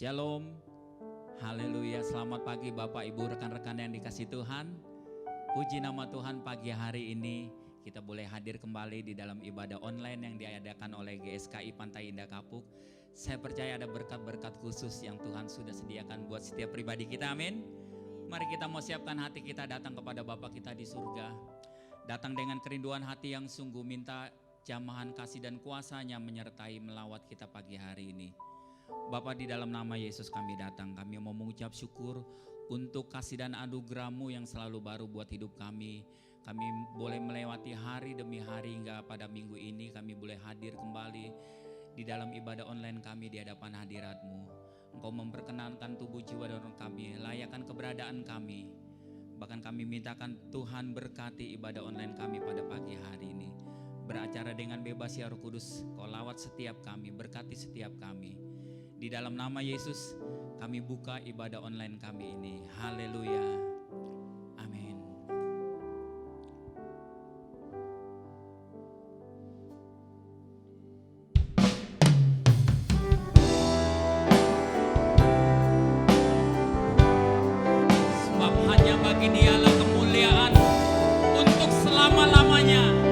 Shalom, haleluya, selamat pagi Bapak Ibu rekan-rekan yang dikasih Tuhan. Puji nama Tuhan, pagi hari ini kita boleh hadir kembali di dalam ibadah online yang diadakan oleh GSKI Pantai Indah Kapuk. Saya percaya ada berkat-berkat khusus yang Tuhan sudah sediakan buat setiap pribadi kita, amin. Mari kita mau siapkan hati kita datang kepada Bapa kita di surga. Datang dengan kerinduan hati yang sungguh, minta jamahan kasih dan kuasa-Nya menyertai melawat kita pagi hari ini. Bapa, di dalam nama Yesus kami datang, kami mau mengucap syukur untuk kasih dan anugerah-Mu yang selalu baru buat hidup kami. Kami boleh melewati hari demi hari hingga pada minggu ini kami boleh hadir kembali di dalam ibadah online kami di hadapan hadirat-Mu. Engkau memperkenankan tubuh jiwa dan roh kami, layakkan keberadaan kami. Bahkan kami mintakan Tuhan berkati ibadah online kami pada pagi hari ini. Beracara dengan bebas ya Roh Kudus, Kau lawat setiap kami, berkati setiap kami. Di dalam nama Yesus kami buka ibadah online kami ini. Haleluya. Amin. Sebab hanya bagi Dialah kemuliaan untuk selama-lamanya.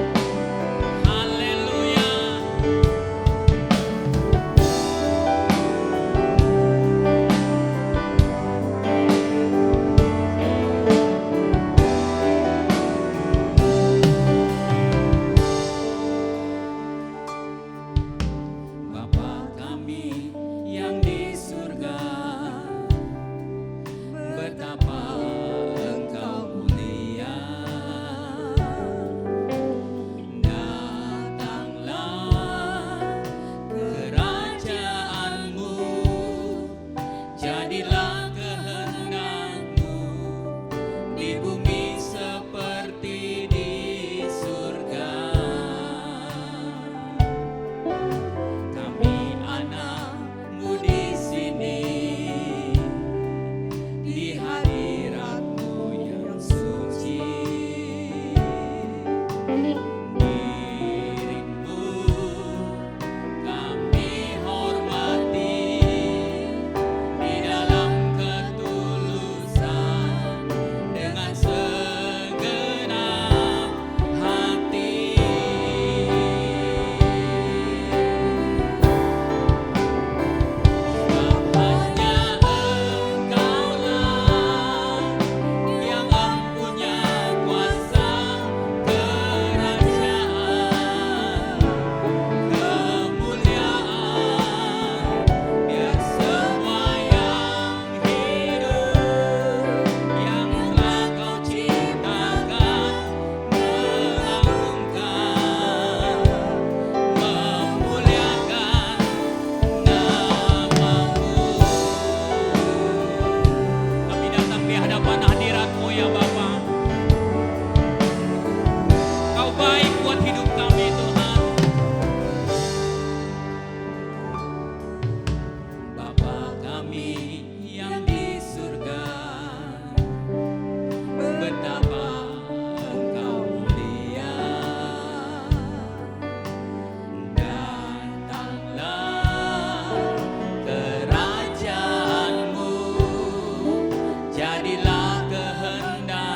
Jadilah kehendak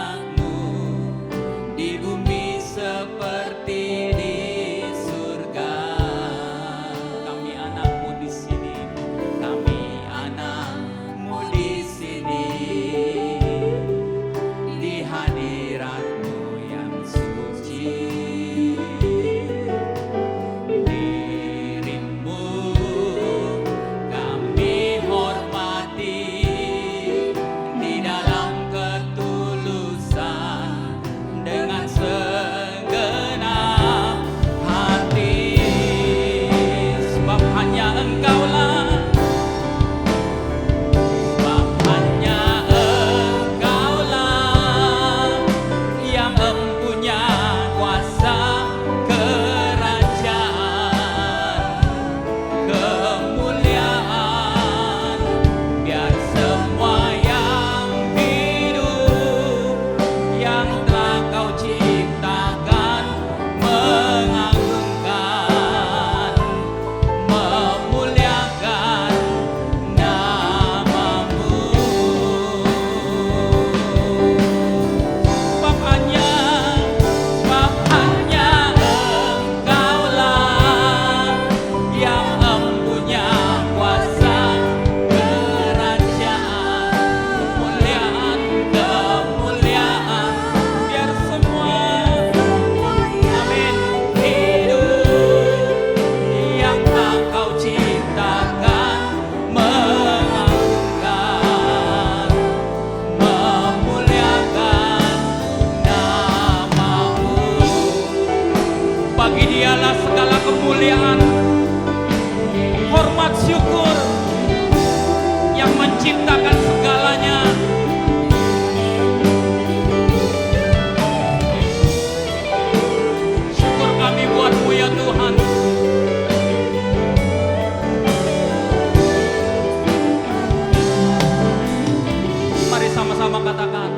sama-sama katakan.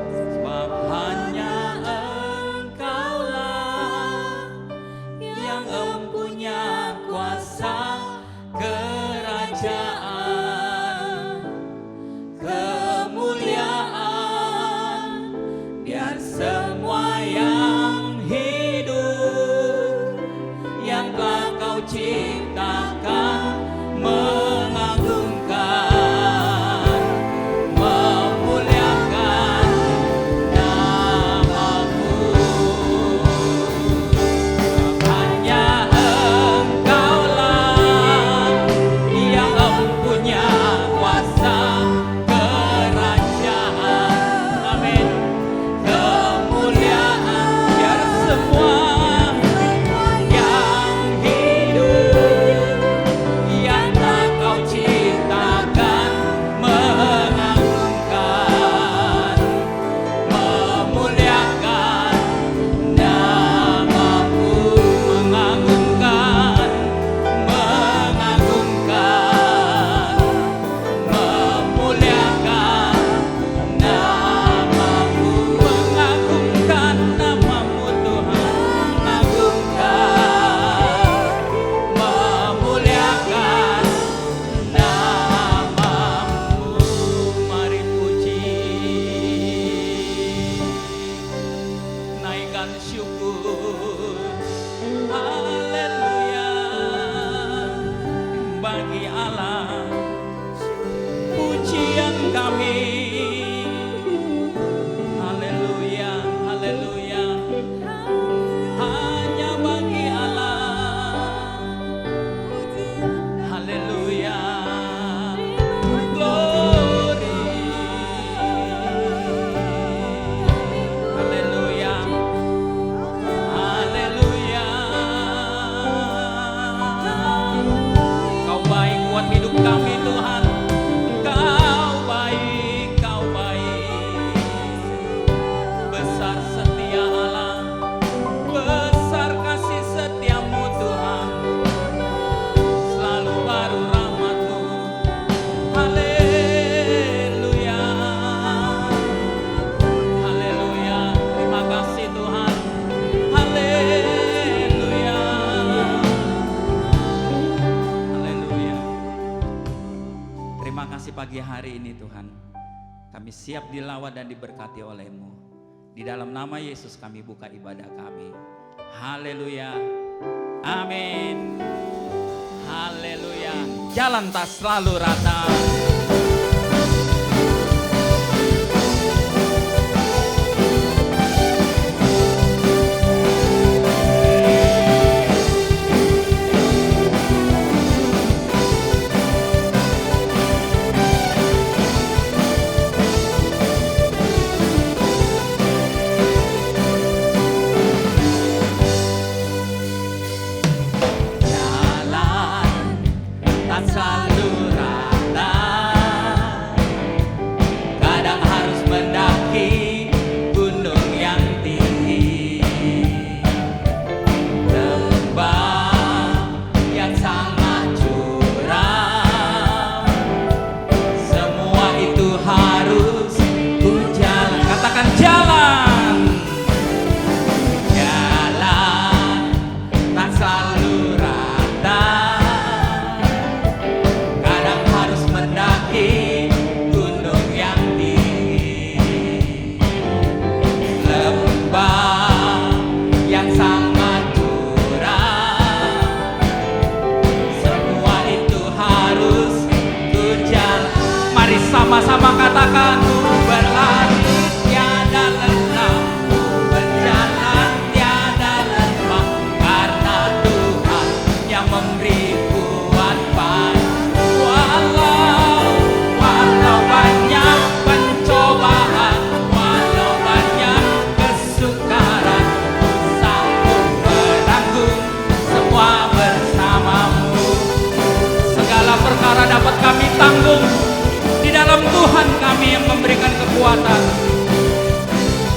Sebab hanya Engkaulah yang mempunyai kuasa kerajaan, kemuliaan, biar semua yang hidup yang telah Kau ciptakan mengagungkan, memuliakan nama-Mu. Hanya Engkaulah yang mempunyai kuasa kerajaan, amin, kemuliaan, biar semua yang hidup yang tak Kau ciptakan mengagungkan, memuliakan nama-Mu, mengagungkan, mengagungkan, memuliakan nama-Mu, mengagungkan nama-Mu Tuhan, mengagungkan, memuliakan nama-Mu. Mari puji, naikkan syukur, haleluya, bagi Allah pujian kami, haleluya, haleluya, hanya bagi Allah, haleluya, glory, haleluya, haleluya. Kau baik buat hidup kami Tuhan, Kau baik, Kau baik, besar setia Allah, besar kasih setia-Mu Tuhan, selalu baru rahmat-Mu, haleluya, haleluya, terima kasih Tuhan, haleluya, haleluya. Terima kasih pagi hari ini Tuhan, kami siap dilawat dan diberkati oleh-Mu. Di dalam nama Yesus kami buka ibadah kami. Haleluya, amin, haleluya. Jalan tak selalu rata. Jalan tak selalu rata, kadang harus mendaki gunung yang tinggi, lembah yang sangat curam, semua itu harus ku jalan. Katakan jalan, jalan tak selalu rata, kadang harus mendaki gunung yang tinggi, lembah yang sangat curam, semua itu harus ku jalan. Mari sama-sama katakan, ku berlari tiada lelah, ku berjalan tiada lelah, karena Tuhan yang memberi kuat pagi. Walau banyak pencobaan, walau banyak kesukaran, ku sanggup menanggung semua bersama-Mu. Segala perkara dapat kami tanggung, di dalam Tuhan kami yang memberikan kekuatan.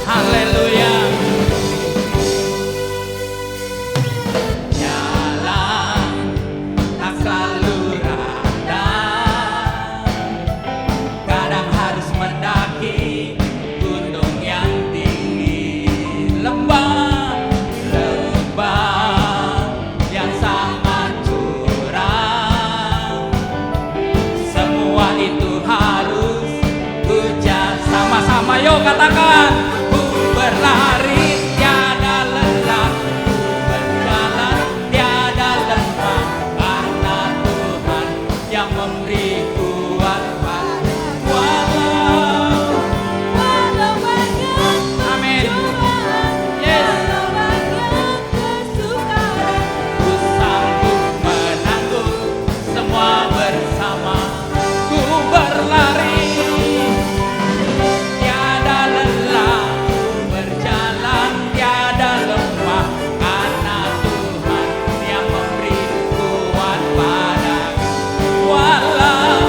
Haleluya. Jalan tak selalu rata, kadang harus mendaki Ayo katakan, ku berlari tiada lelah, ku berjalan tiada lemah, karena Tuhan yang memberi kuat padaku. Walau banyak perjuangan, walau banyak kesukaran, ku sanggup menanggung semua bersama. Ku berlari tiada lelah, berjalan tiada lemah, karena Tuhan yang memberi kuat padaku. Walau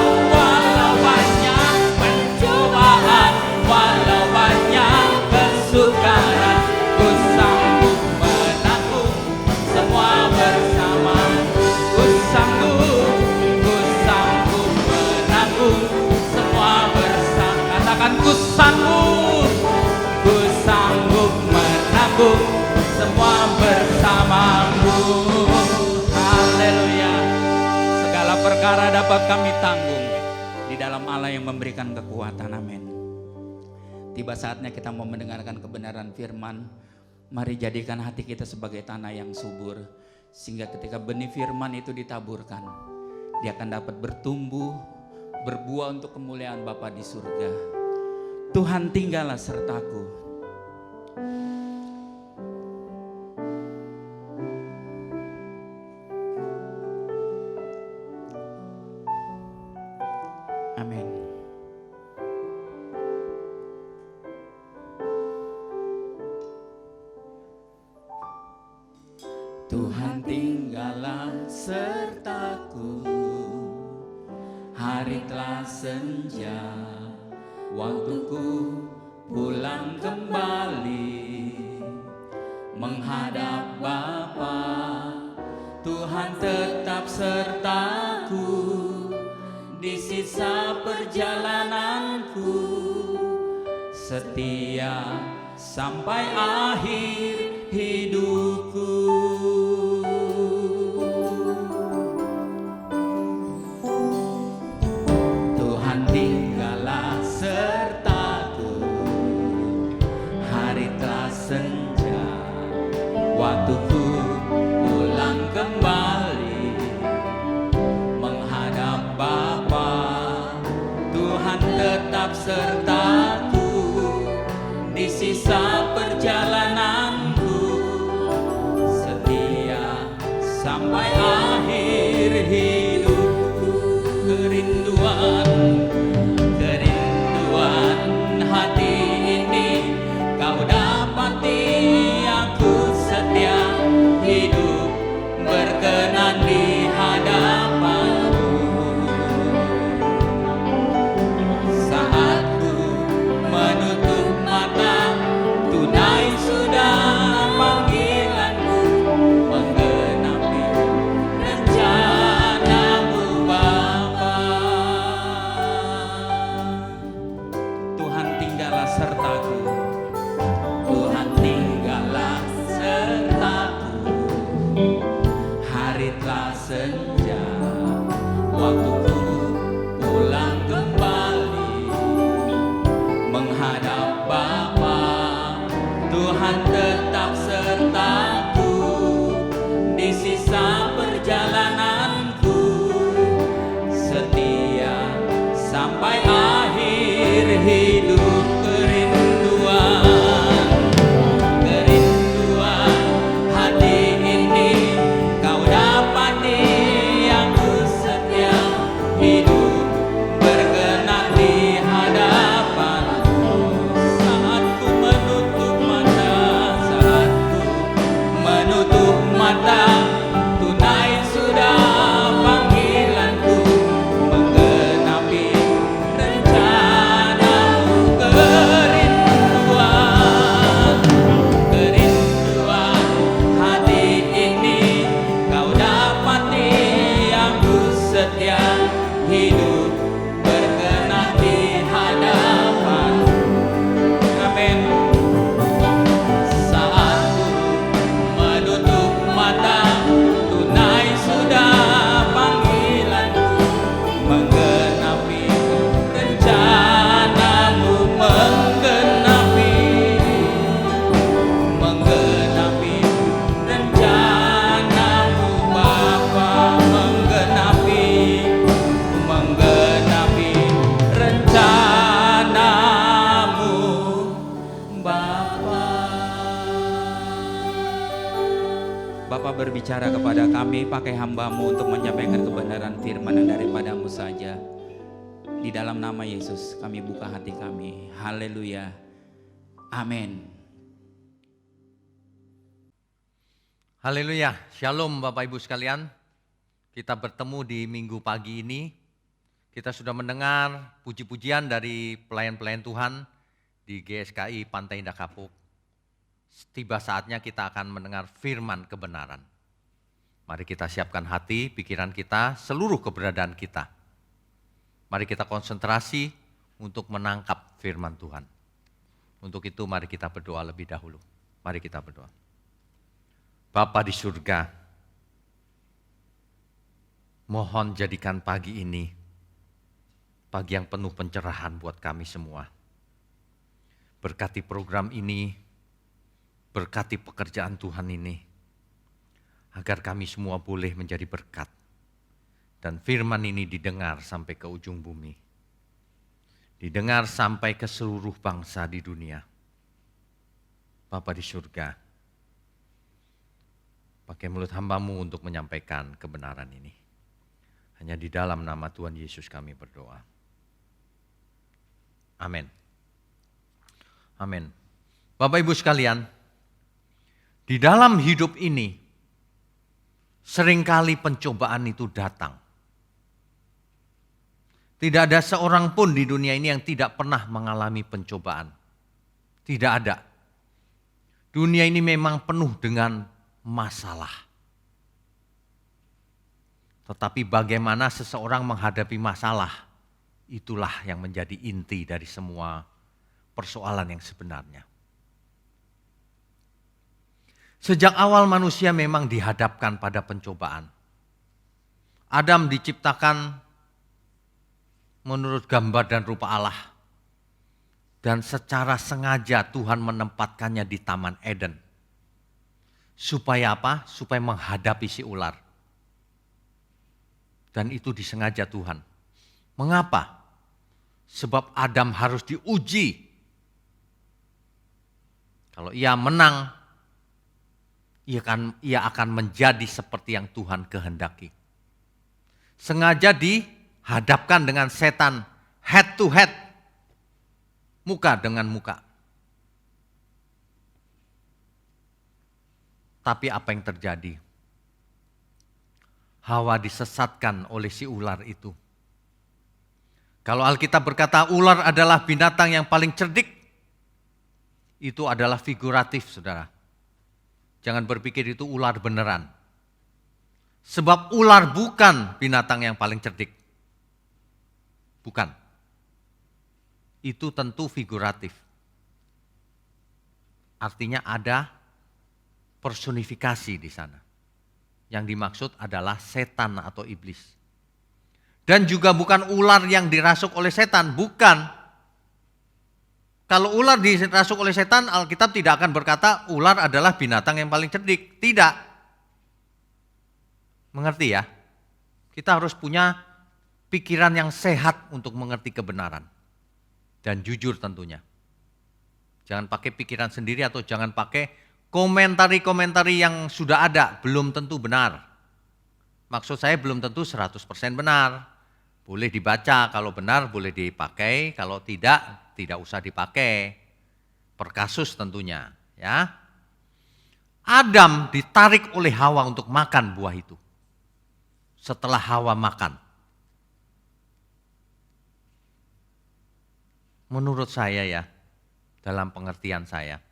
banyak pencobaan, walau banyak kesukaran, ku sanggup menanggung semua bersama. Ku sanggup menanggung semua bersama. Katakan, ku sanggup menanggung semua bersamamu. Haleluya. Segala perkara dapat kami tanggung di dalam Allah yang memberikan kekuatan. Amin. Tiba saatnya kita mau mendengarkan kebenaran firman. Mari jadikan hati kita sebagai tanah yang subur, sehingga ketika benih firman itu ditaburkan, dia akan dapat bertumbuh, berbuah untuk kemuliaan Bapa di surga. Tuhan tinggallah sertaku. Amin. Tuhan tinggallah sertaku, hari telah senja, waktuku pulang kembali menghadap Bapa. Tuhan tetap sertaku di sisa perjalananku, setia sampai akhir hidupku. Tuhan tinggallah sertaku, hari telah senja, waktuku pulang kembali menghadap Bapa. Tuhan tetap sertaku di sisa perjalananku, setia sampai akhir hidupku. Kerinduan hati ini kau dapati, aku setia hidup berkenan di hadapanmu. Saat ku menutup mata, tunai sudah panggilanmu, menggenapi rencanamu Bapa. Tuhan tinggallah sertaku, Tuhan tinggallah sertaku, hari telah senja, waktuku pulang kembali menghadap Bapa. Tuhan tetap sertaku di sisa perjalananku, setia sampai akhir hidup. Kerinduan hati ini kau dapati, aku setia hidup berkenan di hadapanmu. Saat ku menutup mata, Bapa berbicara kepada kami, pakai hamba-Mu untuk menyampaikan kebenaran firman yang daripada-Mu saja. Di dalam nama Yesus kami buka hati kami. Haleluya. Amin. Haleluya. Shalom Bapak Ibu sekalian. Kita bertemu di minggu pagi ini. Kita sudah mendengar puji-pujian dari pelayan-pelayan Tuhan di GSKI Pantai Indah Kapuk. Tiba saatnya kita akan mendengar firman kebenaran. Mari kita siapkan hati, pikiran kita, seluruh keberadaan kita. Mari kita konsentrasi untuk menangkap firman Tuhan. Untuk itu mari kita berdoa lebih dahulu. Mari kita berdoa. Bapa di surga, mohon jadikan pagi ini pagi yang penuh pencerahan buat kami semua. Berkati program ini, berkati pekerjaan Tuhan ini, agar kami semua boleh menjadi berkat. Dan firman ini didengar sampai ke ujung bumi. Didengar sampai ke seluruh bangsa di dunia. Bapa di surga, pakai mulut hamba-Mu untuk menyampaikan kebenaran ini. Hanya di dalam nama Tuhan Yesus kami berdoa. Amin. Amin. Bapak Ibu sekalian, di dalam hidup ini, seringkali pencobaan itu datang. Tidak ada seorang pun di dunia ini yang tidak pernah mengalami pencobaan. Tidak ada. Dunia ini memang penuh dengan masalah. Tetapi bagaimana seseorang menghadapi masalah, itulah yang menjadi inti dari semua persoalan yang sebenarnya. Sejak awal manusia memang dihadapkan pada pencobaan. Adam diciptakan menurut gambar dan rupa Allah. Dan secara sengaja Tuhan menempatkannya di Taman Eden. Supaya apa? Supaya menghadapi si ular. Dan itu disengaja Tuhan. Mengapa? Sebab Adam harus diuji. Kalau ia menang, ia akan menjadi seperti yang Tuhan kehendaki. Sengaja dihadapkan dengan setan head to head, muka dengan muka. Tapi apa yang terjadi? Hawa disesatkan oleh si ular itu. Kalau Alkitab berkata ular adalah binatang yang paling cerdik, itu adalah figuratif, saudara. Jangan berpikir itu ular beneran. Sebab ular bukan binatang yang paling cerdik. Bukan. Itu tentu figuratif. Artinya ada personifikasi di sana. Yang dimaksud adalah setan atau iblis. Dan juga bukan ular yang dirasuk oleh setan, bukan. Kalau ular dirasuk oleh setan, Alkitab tidak akan berkata ular adalah binatang yang paling cerdik. Tidak. Mengerti ya? Kita harus punya pikiran yang sehat untuk mengerti kebenaran. Dan jujur tentunya. Jangan pakai pikiran sendiri atau jangan pakai komentari-komentari yang sudah ada. Belum tentu benar. Maksud saya belum tentu 100% benar. Boleh dibaca, kalau benar boleh dipakai, kalau tidak usah dipakai. Per kasus tentunya, ya. Adam ditarik oleh Hawa untuk makan buah itu. Setelah Hawa makan. Menurut saya ya, dalam pengertian saya,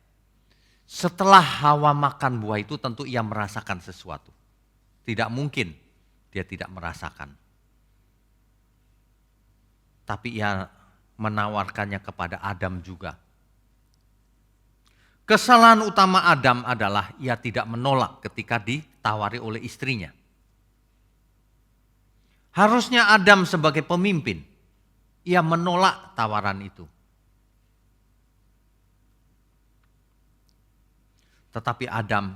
setelah Hawa makan buah itu tentu ia merasakan sesuatu. Tidak mungkin dia tidak merasakan. Tapi ia menawarkannya kepada Adam juga. Kesalahan utama Adam adalah ia tidak menolak ketika ditawari oleh istrinya. Harusnya Adam sebagai pemimpin, ia menolak tawaran itu. Tetapi Adam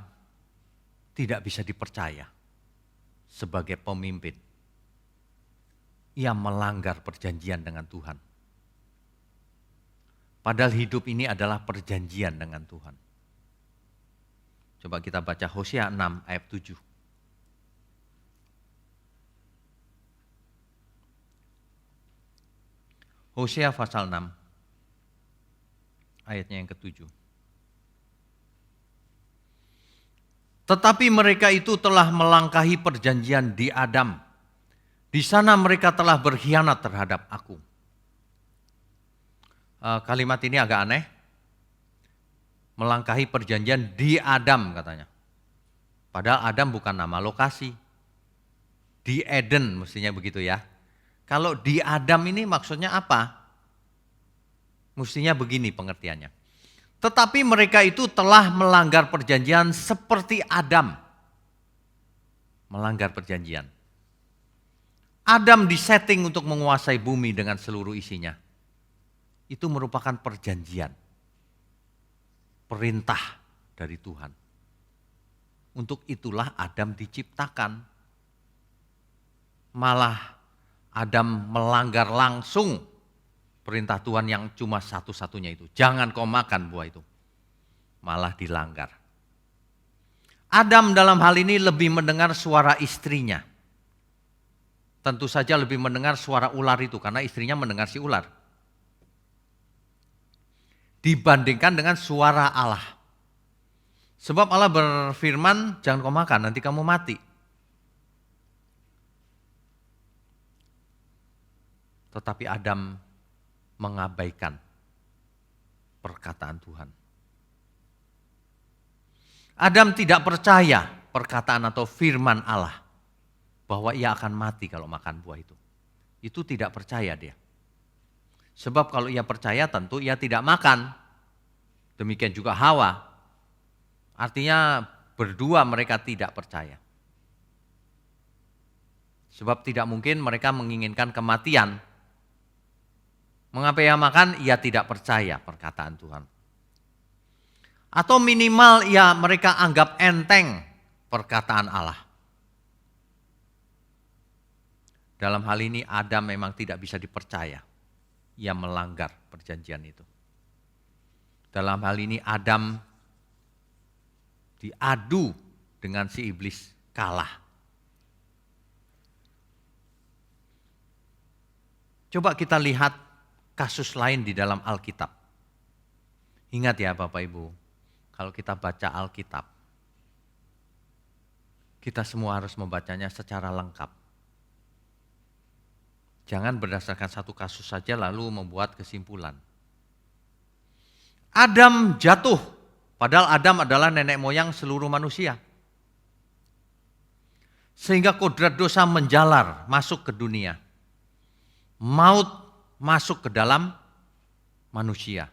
tidak bisa dipercaya sebagai pemimpin. Ia melanggar perjanjian dengan Tuhan. Padahal hidup ini adalah perjanjian dengan Tuhan. Coba kita baca Hosea 6 ayat 7. Hosea pasal 6 ayatnya yang ke-7. Tetapi mereka itu telah melangkahi perjanjian di Adam. Di sana mereka telah berkhianat terhadap aku. Kalimat ini agak aneh. Melangkahi perjanjian di Adam katanya. Padahal Adam bukan nama lokasi. Di Eden mestinya begitu ya. Kalau di Adam ini maksudnya apa? Mestinya begini pengertiannya. Tetapi mereka itu telah melanggar perjanjian seperti Adam. Melanggar perjanjian. Adam disetting untuk menguasai bumi dengan seluruh isinya. Itu merupakan perjanjian. Perintah dari Tuhan. Untuk itulah Adam diciptakan. Malah Adam melanggar langsung perintah Tuhan yang cuma satu-satunya itu. Jangan kau makan buah itu. Malah dilanggar. Adam dalam hal ini lebih mendengar suara istrinya. Tentu saja lebih mendengar suara ular itu karena istrinya mendengar si ular. Dibandingkan dengan suara Allah. Sebab Allah berfirman, jangan kau makan, nanti kamu mati. Tetapi Adam mengabaikan perkataan Tuhan. Adam tidak percaya perkataan atau firman Allah bahwa ia akan mati kalau makan buah itu. Itu tidak percaya dia. Sebab kalau ia percaya tentu ia tidak makan. Demikian juga Hawa. Artinya berdua mereka tidak percaya. Sebab tidak mungkin mereka menginginkan kematian. Mengapa ia makan? Ia tidak percaya perkataan Tuhan. Atau minimal mereka anggap enteng perkataan Allah. Dalam hal ini Adam memang tidak bisa dipercaya. Ia melanggar perjanjian itu. Dalam hal ini Adam diadu dengan si iblis, kalah. Coba kita lihat kasus lain di dalam Alkitab. Ingat ya Bapak Ibu, kalau kita baca Alkitab, kita semua harus membacanya secara lengkap. Jangan berdasarkan satu kasus saja lalu membuat kesimpulan. Adam jatuh, padahal Adam adalah nenek moyang seluruh manusia. Sehingga kodrat dosa menjalar masuk ke dunia. Maut masuk ke dalam manusia.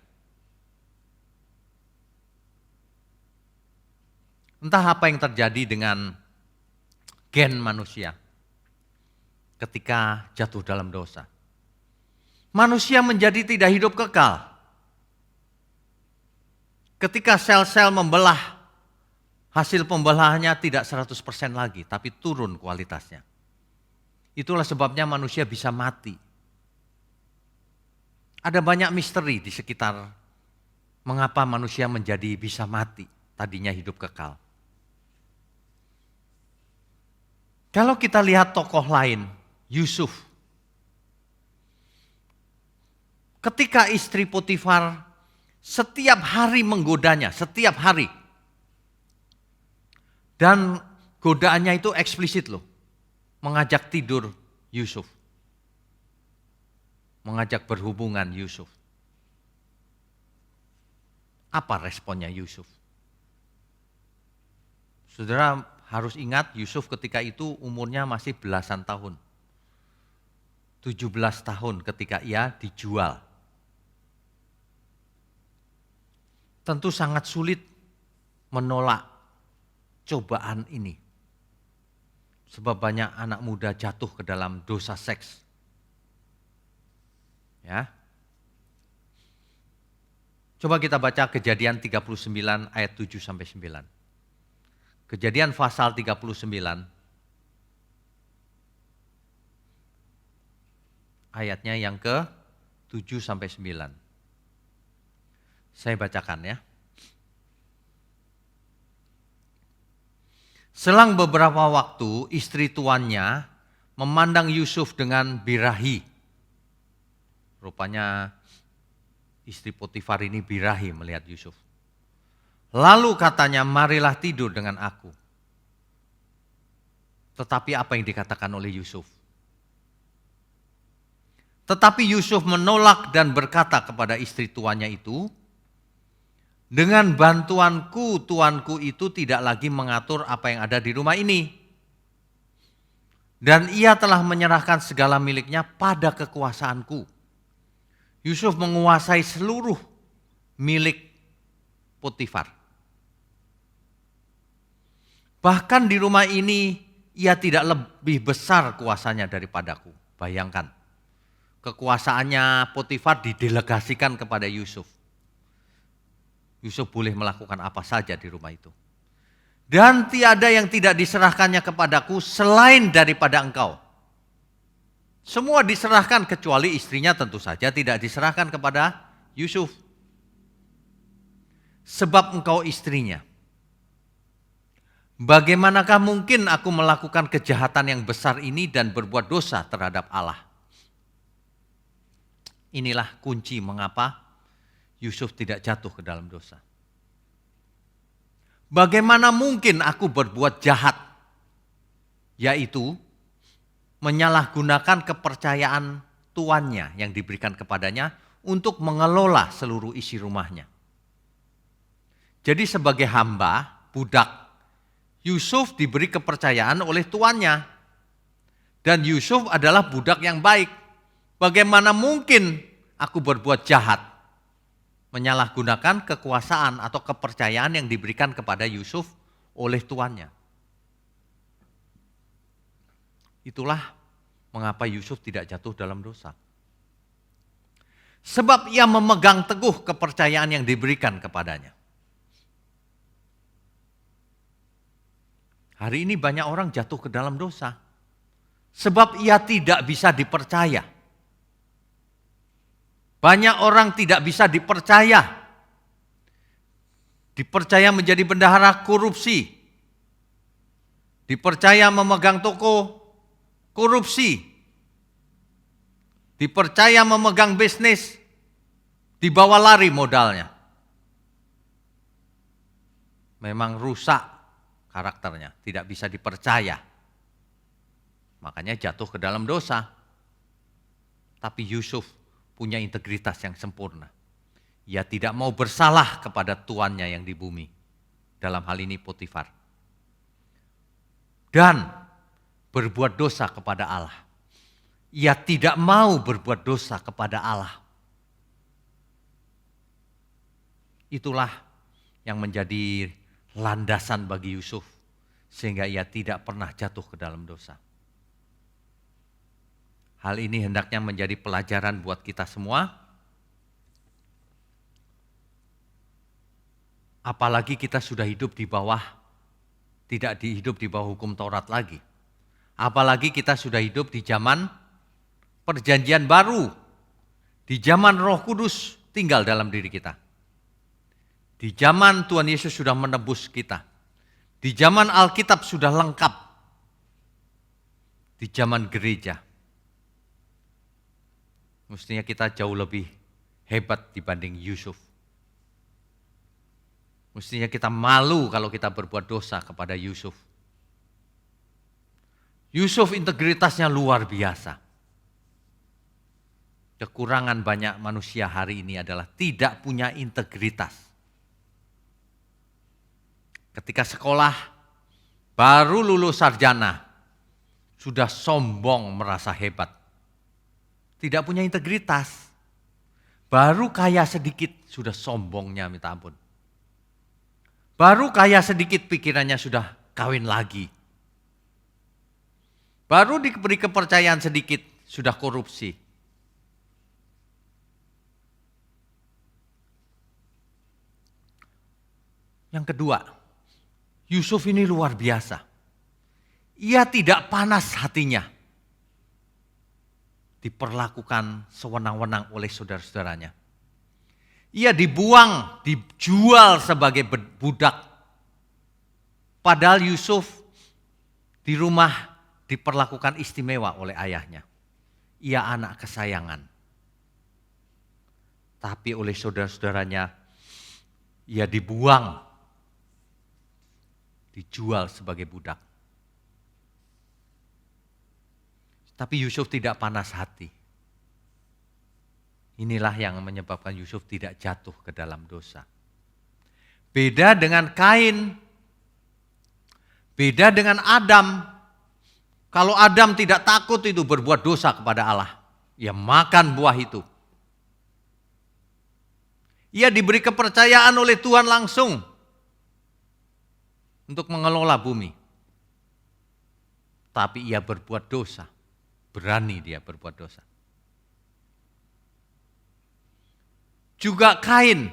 Entah apa yang terjadi dengan gen manusia ketika jatuh dalam dosa. Manusia menjadi tidak hidup kekal. Ketika sel-sel membelah, hasil pembelahannya tidak 100% lagi, tapi turun kualitasnya. Itulah sebabnya manusia bisa mati. Ada banyak misteri di sekitar mengapa manusia menjadi bisa mati, tadinya hidup kekal. Kalau kita lihat tokoh lain, Yusuf. Ketika istri Potifar setiap hari menggodanya, setiap hari. Dan godaannya itu eksplisit loh. Mengajak tidur Yusuf. Mengajak berhubungan Yusuf. Apa responnya Yusuf? Saudara harus ingat Yusuf ketika itu umurnya masih belasan tahun. 17 tahun ketika ia dijual. Tentu sangat sulit menolak cobaan ini. Sebab banyak anak muda jatuh ke dalam dosa seks. Ya. Coba kita baca Kejadian 39 ayat 7 sampai 9. Kejadian pasal 39 ayatnya yang ke 7 sampai 9. Saya bacakan ya. Selang beberapa waktu, istri tuannya memandang Yusuf dengan birahi. Rupanya istri Potifar ini birahi melihat Yusuf. Lalu katanya, marilah tidur dengan aku. Tetapi apa yang dikatakan oleh Yusuf? Tetapi Yusuf menolak dan berkata kepada istri tuannya itu, dengan bantuanku, tuanku itu tidak lagi mengatur apa yang ada di rumah ini. Dan ia telah menyerahkan segala miliknya pada kekuasaanku. Yusuf menguasai seluruh milik Potifar. Bahkan di rumah ini ia tidak lebih besar kuasanya daripadaku. Bayangkan, kekuasaannya Potifar didelegasikan kepada Yusuf. Yusuf boleh melakukan apa saja di rumah itu. Dan tiada yang tidak diserahkannya kepadaku selain daripada engkau. Semua diserahkan kecuali istrinya tentu saja tidak diserahkan kepada Yusuf. Sebab engkau istrinya. Bagaimanakah mungkin aku melakukan kejahatan yang besar ini dan berbuat dosa terhadap Allah? Inilah kunci mengapa Yusuf tidak jatuh ke dalam dosa. Bagaimana mungkin aku berbuat jahat? Yaitu menyalahgunakan kepercayaan tuannya yang diberikan kepadanya untuk mengelola seluruh isi rumahnya. Jadi sebagai hamba, budak, Yusuf diberi kepercayaan oleh tuannya. Dan Yusuf adalah budak yang baik. Bagaimana mungkin aku berbuat jahat? Menyalahgunakan kekuasaan atau kepercayaan yang diberikan kepada Yusuf oleh tuannya. Itulah mengapa Yusuf tidak jatuh dalam dosa. Sebab ia memegang teguh kepercayaan yang diberikan kepadanya. Hari ini banyak orang jatuh ke dalam dosa. Sebab ia tidak bisa dipercaya. Banyak orang tidak bisa dipercaya. Dipercaya menjadi bendahara korupsi. Dipercaya memegang toko korupsi. Dipercaya memegang bisnis. Dibawa lari modalnya. Memang rusak karakternya, tidak bisa dipercaya. Makanya jatuh ke dalam dosa. Tapi Yusuf punya integritas yang sempurna. Ia tidak mau bersalah kepada tuannya yang di bumi. Dalam hal ini Potifar. Dan berbuat dosa kepada Allah. Ia tidak mau berbuat dosa kepada Allah. Itulah yang menjadi landasan bagi Yusuf sehingga ia tidak pernah jatuh ke dalam dosa. Hal ini hendaknya menjadi pelajaran buat kita semua. Apalagi kita sudah hidup di bawah, tidak hidup di bawah hukum Taurat lagi. Apalagi kita sudah hidup di zaman perjanjian baru. Di zaman Roh Kudus tinggal dalam diri kita. Di zaman Tuhan Yesus sudah menebus kita. Di zaman Alkitab sudah lengkap. Di zaman gereja. Mestinya kita jauh lebih hebat dibanding Yusuf. Mestinya kita malu kalau kita berbuat dosa kepada Yusuf. Yusuf integritasnya luar biasa. Kekurangan banyak manusia hari ini adalah tidak punya integritas. Ketika sekolah, baru lulus sarjana, sudah sombong merasa hebat. Tidak punya integritas. Baru kaya sedikit, sudah sombongnya minta ampun. Baru kaya sedikit, pikirannya sudah kawin lagi. Baru diberi kepercayaan sedikit, sudah korupsi. Yang kedua, Yusuf ini luar biasa. Ia tidak panas hatinya. Diperlakukan sewenang-wenang oleh saudara-saudaranya. Ia dibuang, dijual sebagai budak. Padahal Yusuf Di rumah diperlakukan istimewa oleh ayahnya. Ia anak kesayangan. Tapi oleh saudara-saudaranya, ia dibuang, dijual sebagai budak. Tapi Yusuf tidak panas hati. Inilah yang menyebabkan Yusuf tidak jatuh ke dalam dosa. Beda dengan Kain, beda dengan Adam. Kalau Adam tidak takut itu berbuat dosa kepada Allah, ia makan buah itu. Ia diberi kepercayaan oleh Tuhan langsung untuk mengelola bumi. Tapi ia berbuat dosa. Berani dia berbuat dosa. Juga Kain.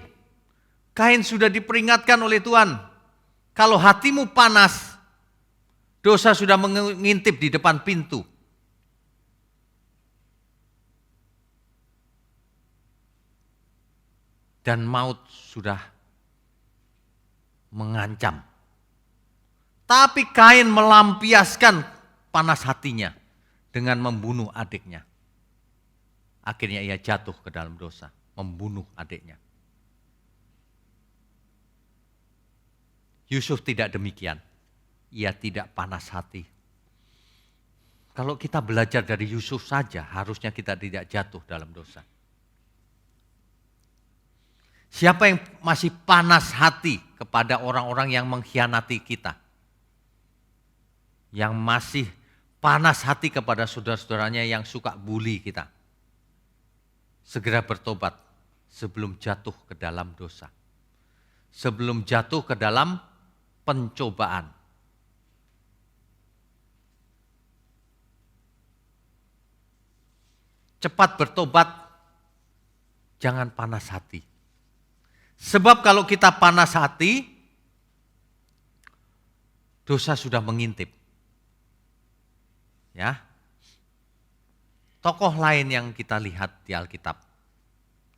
Kain sudah diperingatkan oleh Tuhan. Kalau hatimu panas, dosa sudah mengintip di depan pintu. Dan maut sudah mengancam. Tapi Kain melampiaskan panas hatinya dengan membunuh adiknya. Akhirnya ia jatuh ke dalam dosa, membunuh adiknya. Yusuf tidak demikian. Ia tidak panas hati. Kalau kita belajar dari Yusuf saja, harusnya kita tidak jatuh dalam dosa. Siapa yang masih panas hati kepada orang-orang yang mengkhianati kita? Yang masih panas hati kepada saudara-saudaranya yang suka bully kita? Segera bertobat sebelum jatuh ke dalam dosa. Sebelum jatuh ke dalam pencobaan. Cepat bertobat, jangan panas hati. Sebab kalau kita panas hati, dosa sudah mengintip. Ya. Tokoh lain yang kita lihat di Alkitab.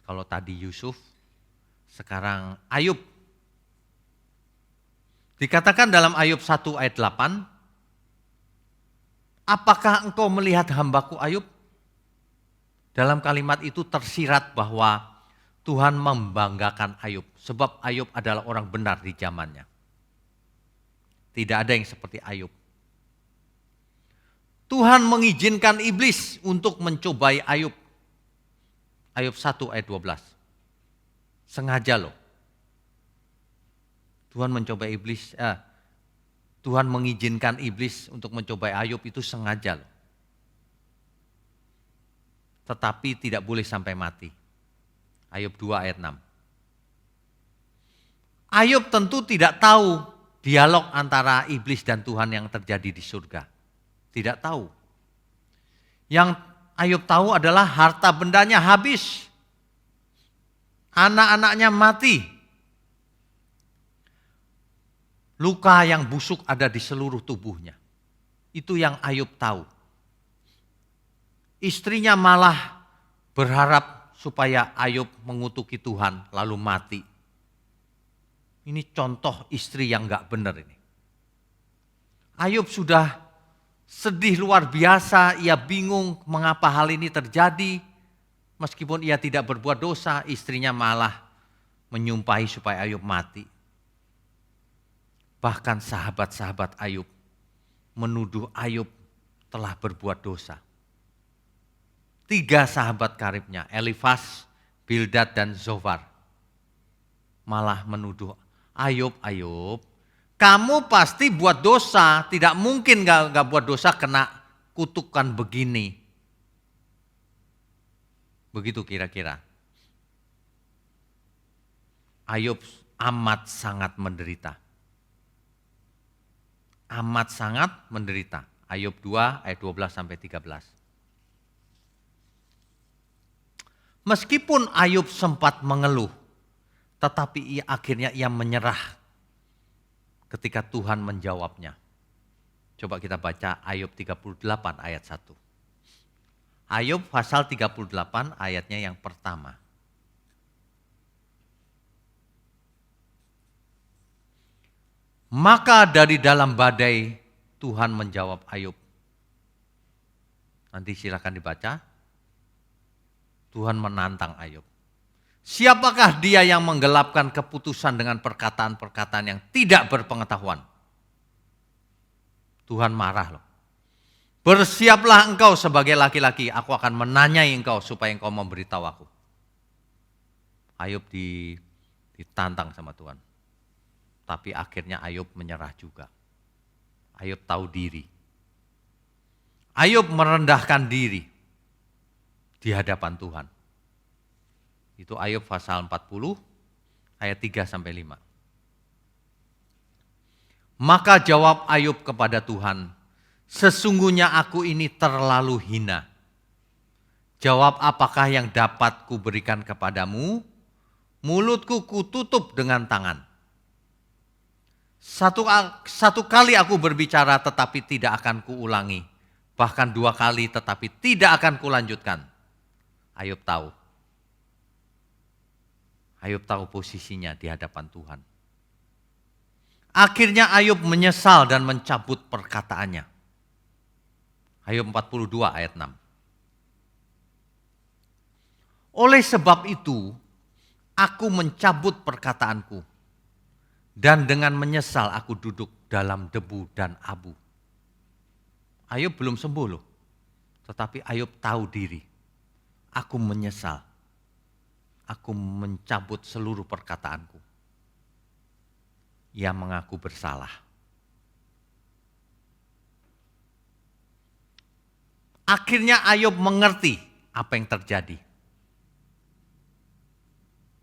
Kalau tadi Yusuf, sekarang Ayub. Dikatakan dalam Ayub 1 ayat 8, apakah engkau melihat hambaku Ayub? Dalam kalimat itu tersirat bahwa Tuhan membanggakan Ayub, sebab Ayub adalah orang benar di zamannya. Tidak ada yang seperti Ayub. Tuhan mengizinkan iblis untuk mencobai Ayub. Ayub 1 ayat 12. Sengaja loh. Tuhan mencobai iblis, Tuhan mengizinkan iblis untuk mencobai Ayub itu sengaja loh. Tetapi tidak boleh sampai mati. Ayub 2 ayat 6. Ayub tentu tidak tahu dialog antara iblis dan Tuhan yang terjadi di surga. Tidak tahu. Yang Ayub tahu adalah harta bendanya habis. Anak-anaknya mati. Luka yang busuk ada di seluruh tubuhnya. Itu yang Ayub tahu. Istrinya malah berharap supaya Ayub mengutuki Tuhan lalu mati. Ini contoh istri yang gak benar ini. Ayub sudah sedih luar biasa, ia bingung mengapa hal ini terjadi. Meskipun ia tidak berbuat dosa, istrinya malah menyumpahi supaya Ayub mati. Bahkan sahabat-sahabat Ayub menuduh Ayub telah berbuat dosa. 3 sahabat karibnya, Elifas, Bildad, dan Zofar, malah menuduh Ayub, kamu pasti buat dosa, tidak mungkin gak buat dosa kena kutukan begini. Begitu kira-kira. Ayub amat sangat menderita. Amat sangat menderita. Ayub 2 ayat 12 sampai 13. Meskipun Ayub sempat mengeluh, tetapi akhirnya ia menyerah ketika Tuhan menjawabnya. Coba kita baca Ayub 38 ayat 1. Ayub pasal 38 ayatnya yang pertama. Maka dari dalam badai Tuhan menjawab Ayub. Nanti silakan dibaca. Tuhan menantang Ayub. Siapakah dia yang menggelapkan keputusan dengan perkataan-perkataan yang tidak berpengetahuan? Tuhan marah loh. Bersiaplah engkau sebagai laki-laki, aku akan menanyai engkau supaya engkau memberitahu aku. Ayub ditantang sama Tuhan. Tapi akhirnya Ayub menyerah juga. Ayub tahu diri. Ayub merendahkan diri di hadapan Tuhan. Itu Ayub pasal 40 ayat 3 sampai 5. Maka jawab Ayub kepada Tuhan, sesungguhnya aku ini terlalu hina. Jawab apakah yang dapat kuberikan kepadamu? Mulutku kututup dengan tangan. Satu kali aku berbicara tetapi tidak akan kuulangi. Bahkan 2 kali tetapi tidak akan kulanjutkan. Ayub tahu. Ayub tahu posisinya di hadapan Tuhan. Akhirnya Ayub menyesal dan mencabut perkataannya. Ayub 42 ayat 6. Oleh sebab itu, aku mencabut perkataanku. Dan dengan menyesal aku duduk dalam debu dan abu. Ayub belum sembuh loh. Tetapi Ayub tahu diri. Aku menyesal. Aku mencabut seluruh perkataanku. Ia mengaku bersalah. Akhirnya Ayub mengerti apa yang terjadi.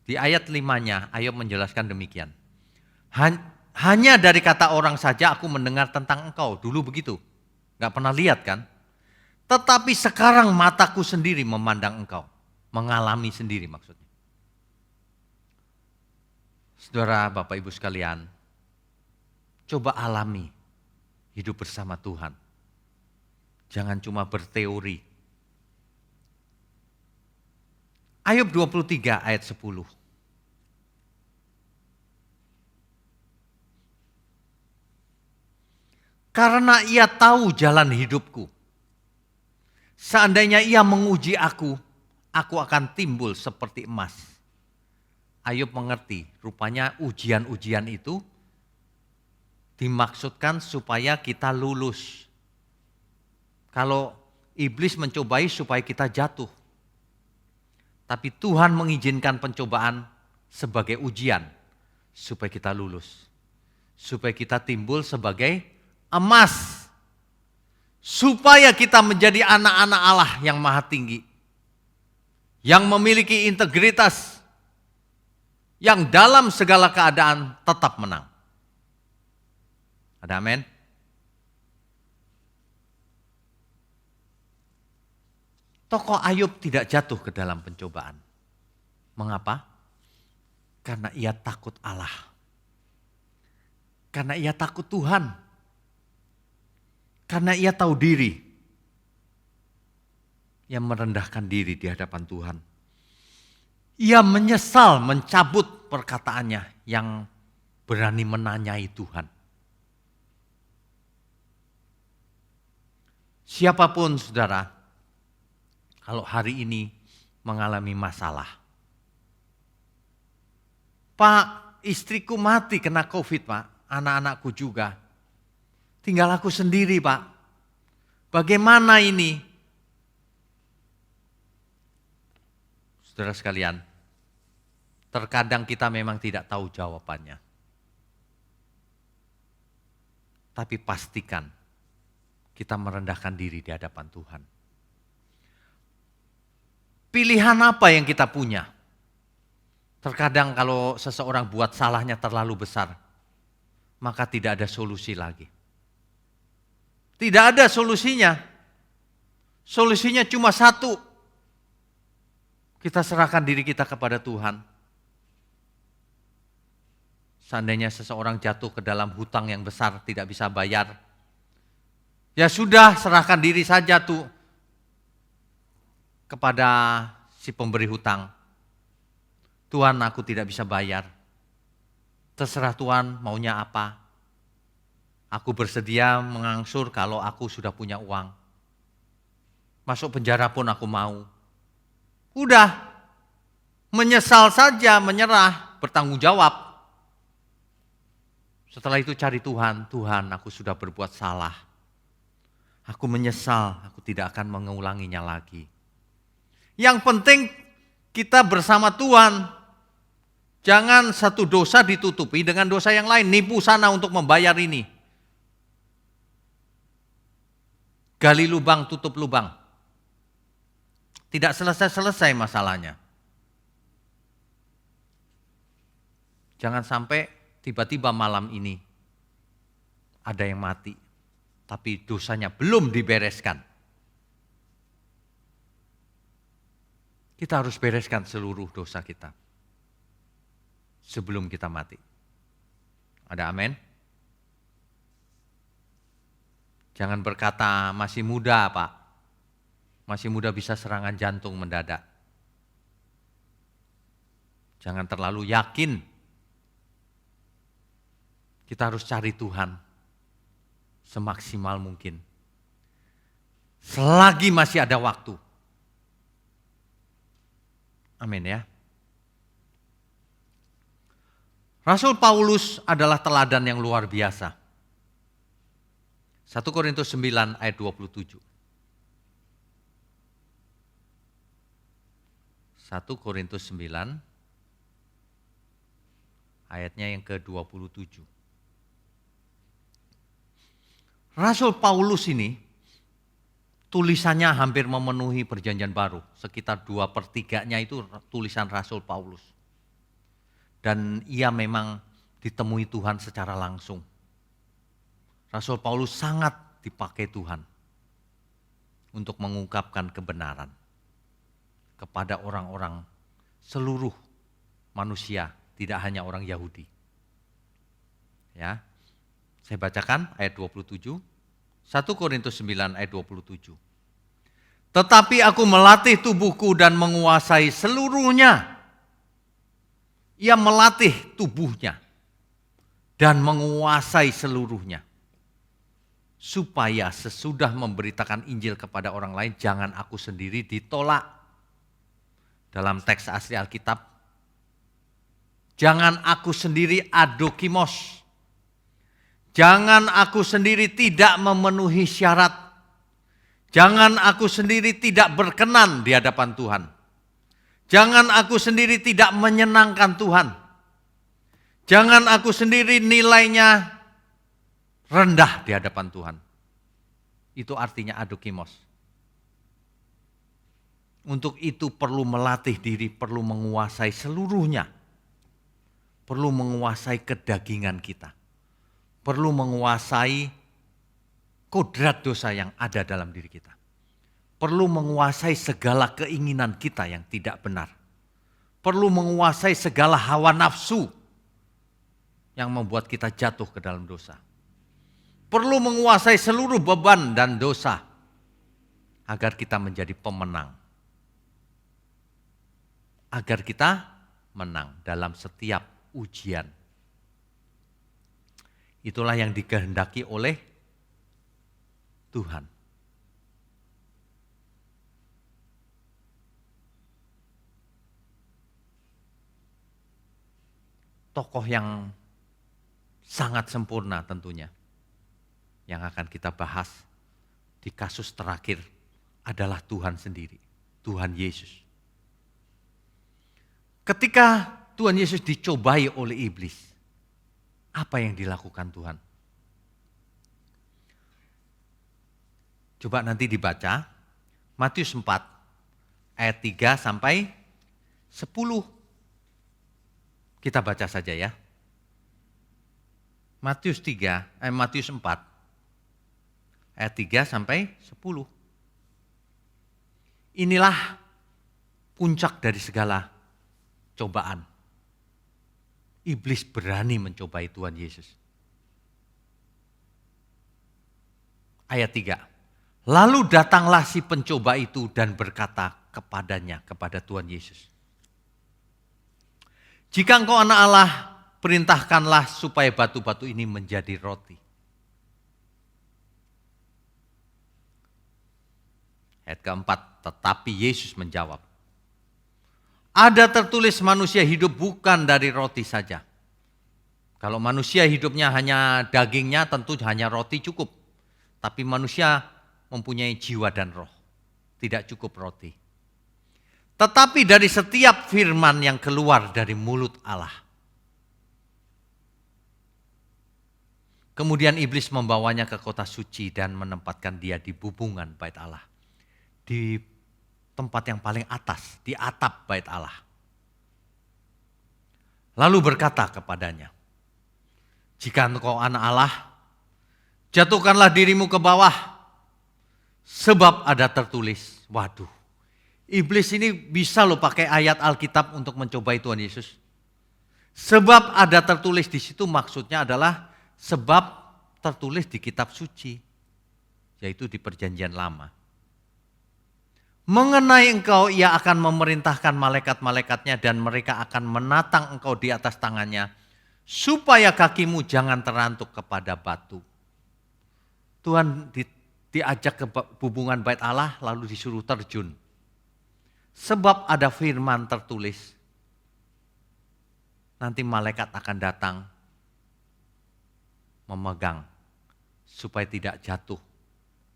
Di ayat 5-nya Ayub menjelaskan demikian. Hanya dari kata orang saja aku mendengar tentang engkau. Dulu begitu. Gak pernah lihat kan? Tetapi sekarang mataku sendiri memandang engkau. Mengalami sendiri maksudnya. Saudara, Bapak, Ibu sekalian, coba alami hidup bersama Tuhan. Jangan cuma berteori. Ayub 23 ayat 10. Karena ia tahu jalan hidupku. Seandainya ia menguji aku akan timbul seperti emas. Ayub mengerti, rupanya ujian-ujian itu dimaksudkan supaya kita lulus. Kalau iblis mencobai supaya kita jatuh. Tapi Tuhan mengizinkan pencobaan sebagai ujian supaya kita lulus. Supaya kita timbul sebagai emas. Supaya kita menjadi anak-anak Allah yang maha tinggi. Yang memiliki integritas. Yang dalam segala keadaan tetap menang. Ada amin? Tokoh Ayub tidak jatuh ke dalam pencobaan. Mengapa? Karena ia takut Allah. Karena ia takut Tuhan. Karena ia tahu diri. Ia merendahkan diri di hadapan Tuhan. Ia menyesal mencabut perkataannya yang berani menanyai Tuhan. Siapapun saudara, kalau hari ini mengalami masalah. Pak, istriku mati kena COVID, Pak. Anak-anakku juga. Tinggal aku sendiri, Pak. Bagaimana ini? Saudara sekalian, terkadang kita memang tidak tahu jawabannya. Tapi pastikan kita merendahkan diri di hadapan Tuhan. Pilihan apa yang kita punya? Terkadang kalau seseorang buat salahnya terlalu besar, maka tidak ada solusi lagi. Tidak ada solusinya. Solusinya cuma satu. Kita serahkan diri kita kepada Tuhan. Seandainya seseorang jatuh ke dalam hutang yang besar, tidak bisa bayar. Ya sudah, serahkan diri saja tuh kepada si pemberi hutang. Tuhan, aku tidak bisa bayar. Terserah Tuhan maunya apa. Aku bersedia mengangsur kalau aku sudah punya uang. Masuk penjara pun aku mau. Udah, menyesal saja, menyerah, bertanggung jawab. Setelah itu cari Tuhan, Tuhan aku sudah berbuat salah. Aku menyesal, aku tidak akan mengulanginya lagi. Yang penting kita bersama Tuhan. Jangan satu dosa ditutupi dengan dosa yang lain. Nipu sana untuk membayar ini. Gali lubang, tutup lubang. Tidak selesai-selesai masalahnya. Jangan sampai tiba-tiba malam ini ada yang mati, tapi dosanya belum dibereskan. Kita harus bereskan seluruh dosa kita sebelum kita mati. Ada amin? Jangan berkata masih muda Pak, masih muda bisa serangan jantung mendadak. Jangan terlalu yakin. Kita harus cari Tuhan semaksimal mungkin. Selagi masih ada waktu. Amin ya. Rasul Paulus adalah teladan yang luar biasa. 1 Korintus 9 ayat 27. 1 Korintus 9 ayatnya yang ke-27. Rasul Paulus ini tulisannya hampir memenuhi perjanjian baru. Sekitar 2/3-nya itu tulisan Rasul Paulus. Dan ia memang ditemui Tuhan secara langsung. Rasul Paulus sangat dipakai Tuhan untuk mengungkapkan kebenaran kepada orang-orang seluruh manusia, tidak hanya orang Yahudi. Ya. Saya bacakan ayat 27. 1 Korintus 9 ayat 27. Tetapi aku melatih tubuhku dan menguasai seluruhnya. Ia melatih tubuhnya dan menguasai seluruhnya. Supaya sesudah memberitakan Injil kepada orang lain, jangan aku sendiri ditolak. Dalam teks asli Alkitab, jangan aku sendiri adokimos. Jangan aku sendiri tidak memenuhi syarat. Jangan aku sendiri tidak berkenan di hadapan Tuhan. Jangan aku sendiri tidak menyenangkan Tuhan. Jangan aku sendiri nilainya rendah di hadapan Tuhan. Itu artinya adokimos. Untuk itu perlu melatih diri, perlu menguasai seluruhnya. Perlu menguasai kedagingan kita. Perlu menguasai kodrat dosa yang ada dalam diri kita. Perlu menguasai segala keinginan kita yang tidak benar. Perlu menguasai segala hawa nafsu yang membuat kita jatuh ke dalam dosa. Perlu menguasai seluruh beban dan dosa agar kita menjadi pemenang. Agar kita menang dalam setiap ujian. Itulah yang dikehendaki oleh Tuhan. Tokoh yang sangat sempurna tentunya yang akan kita bahas di kasus terakhir adalah Tuhan sendiri, Tuhan Yesus. Ketika Tuhan Yesus dicobai oleh iblis, apa yang dilakukan Tuhan? Coba nanti dibaca Matius 4 ayat 3 sampai 10. Kita baca saja ya. Matius 4 ayat 3 sampai 10. Inilah puncak dari segala cobaan. Iblis berani mencobai Tuhan Yesus. Ayat 3. Lalu datanglah si pencoba itu dan berkata kepadanya, kepada Tuhan Yesus. Jika engkau anak Allah, perintahkanlah supaya batu-batu ini menjadi roti. Ayat keempat, tetapi Yesus menjawab, ada tertulis manusia hidup bukan dari roti saja. Kalau manusia hidupnya hanya dagingnya, tentu hanya roti cukup. Tapi manusia mempunyai jiwa dan roh, tidak cukup roti. Tetapi dari setiap firman yang keluar dari mulut Allah. Kemudian iblis membawanya ke kota suci dan menempatkan dia di bubungan bait Allah. Di tempat yang paling atas, di atap bait Allah. Lalu berkata kepadanya, jika engkau anak Allah, jatuhkanlah dirimu ke bawah, sebab ada tertulis. Waduh, iblis ini bisa loh pakai ayat Alkitab untuk mencobai Tuhan Yesus. Sebab ada tertulis di situ maksudnya adalah sebab tertulis di kitab suci, yaitu di perjanjian lama. Mengenai engkau, ia akan memerintahkan malaikat-malaikatnya dan mereka akan menatang engkau di atas tangannya, supaya kakimu jangan terantuk kepada batu. Tuhan diajak ke bubungan bait Allah lalu disuruh terjun. Sebab ada firman tertulis, nanti malaikat akan datang memegang supaya tidak jatuh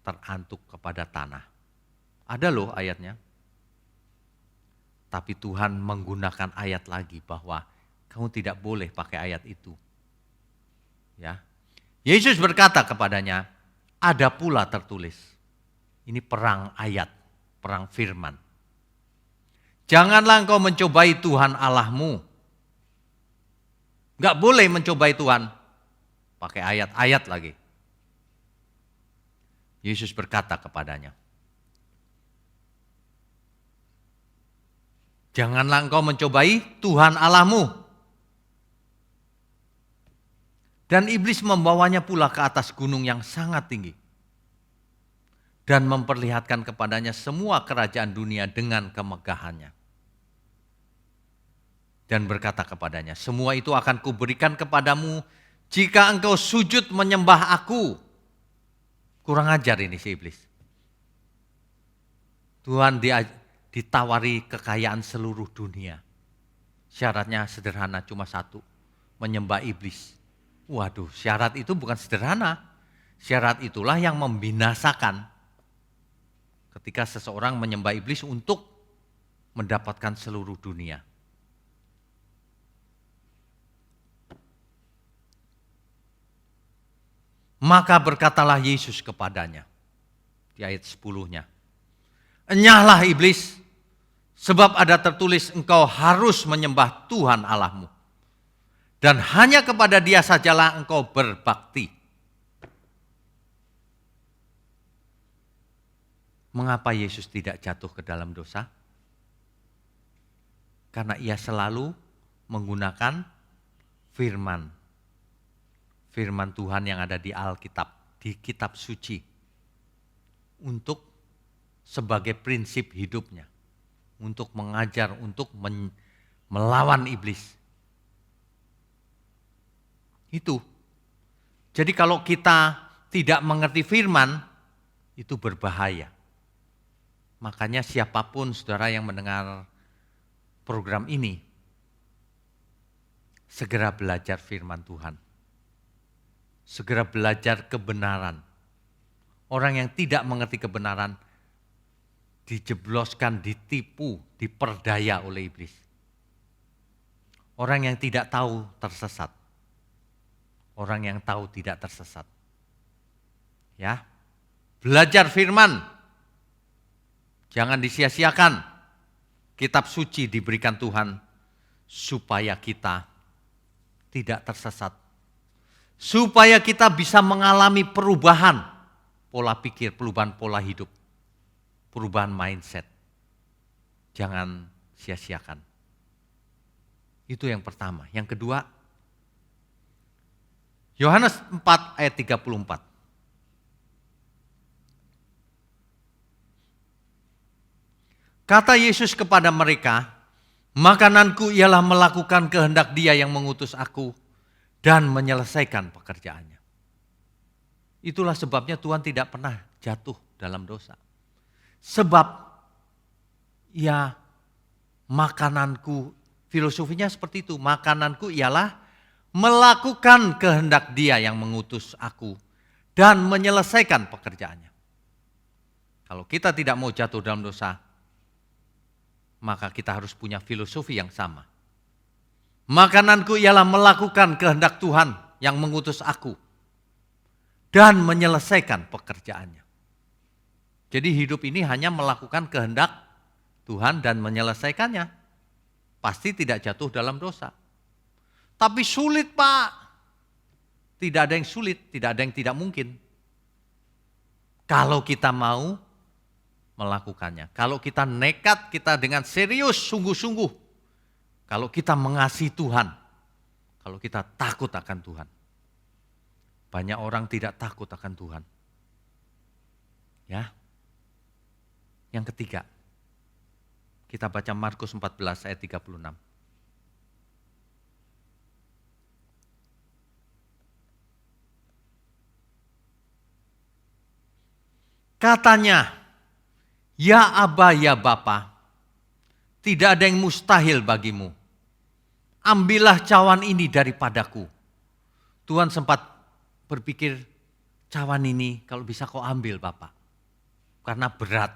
terantuk kepada tanah. Ada loh ayatnya. Tapi Tuhan menggunakan ayat lagi bahwa kamu tidak boleh pakai ayat itu. Ya. Yesus berkata kepadanya, ada pula tertulis. Ini perang ayat, perang firman. Janganlah engkau mencobai Tuhan Allahmu. Enggak boleh mencobai Tuhan. Pakai ayat-ayat lagi. Yesus berkata kepadanya, janganlah engkau mencobai Tuhan Allahmu. Dan iblis membawanya pula ke atas gunung yang sangat tinggi. Dan memperlihatkan kepadanya semua kerajaan dunia dengan kemegahannya. Dan berkata kepadanya, semua itu akan kuberikan kepadamu jika engkau sujud menyembah aku. Kurang ajar ini si iblis. Tuhan ditawari kekayaan seluruh dunia. Syaratnya sederhana, cuma satu, menyembah iblis. Waduh, syarat itu bukan sederhana. Syarat itulah yang membinasakan ketika seseorang menyembah iblis untuk mendapatkan seluruh dunia. Maka berkatalah Yesus kepadanya, di ayat 10-nya, enyahlah iblis, sebab ada tertulis engkau harus menyembah Tuhan Allahmu. Dan hanya kepada Dia sajalah engkau berbakti. Mengapa Yesus tidak jatuh ke dalam dosa? Karena Ia selalu menggunakan firman Tuhan yang ada di Alkitab, di kitab suci, untuk sebagai prinsip hidupnya, untuk mengajar, untuk melawan iblis. Itu. Jadi kalau kita tidak mengerti firman, itu berbahaya. Makanya siapapun saudara yang mendengar program ini, segera belajar firman Tuhan. Segera belajar kebenaran. Orang yang tidak mengerti kebenaran, dijebloskan, ditipu, diperdaya oleh iblis. Orang yang tidak tahu tersesat. Orang yang tahu tidak tersesat. Ya. Belajar firman. Jangan disia-siakan. Kitab suci diberikan Tuhan supaya kita tidak tersesat. Supaya kita bisa mengalami perubahan pola pikir, perubahan pola hidup, perubahan mindset. Jangan sia-siakan. Itu yang pertama. Yang kedua, Yohanes 4 ayat 34. Kata Yesus kepada mereka, makananku ialah melakukan kehendak Dia yang mengutus aku dan menyelesaikan pekerjaannya. Itulah sebabnya Tuhan tidak pernah jatuh dalam dosa. Sebab ya makananku, filosofinya seperti itu, makananku ialah melakukan kehendak Dia yang mengutus aku dan menyelesaikan pekerjaannya. Kalau kita tidak mau jatuh dalam dosa, maka kita harus punya filosofi yang sama. Makananku ialah melakukan kehendak Tuhan yang mengutus aku dan menyelesaikan pekerjaannya. Jadi hidup ini hanya melakukan kehendak Tuhan dan menyelesaikannya. Pasti tidak jatuh dalam dosa. Tapi sulit, Pak. Tidak ada yang sulit, tidak ada yang tidak mungkin. Kalau kita mau melakukannya. Kalau kita nekat, kita dengan serius, sungguh-sungguh. Kalau kita mengasihi Tuhan. Kalau kita takut akan Tuhan. Banyak orang tidak takut akan Tuhan. Ya. Yang ketiga, kita baca Markus 14 ayat 36. Katanya, ya Aba, ya Bapa, tidak ada yang mustahil bagimu. Ambillah cawan ini daripadaku. Tuhan sempat berpikir, cawan ini kalau bisa kau ambil Bapak. Karena berat.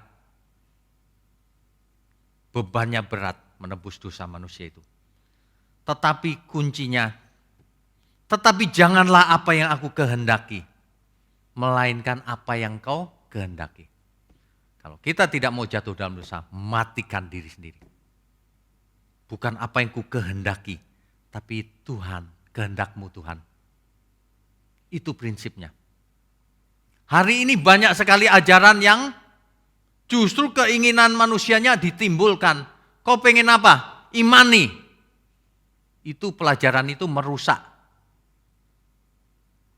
Bebannya berat menebus dosa manusia itu. Tetapi kuncinya, tetapi janganlah apa yang aku kehendaki, melainkan apa yang kau kehendaki. Kalau kita tidak mau jatuh dalam dosa, matikan diri sendiri. Bukan apa yang ku kehendaki, tapi Tuhan, kehendakmu Tuhan. Itu prinsipnya. Hari ini banyak sekali ajaran yang justru keinginan manusianya ditimbulkan. Kau pengen apa? Imani. Itu pelajaran itu merusak.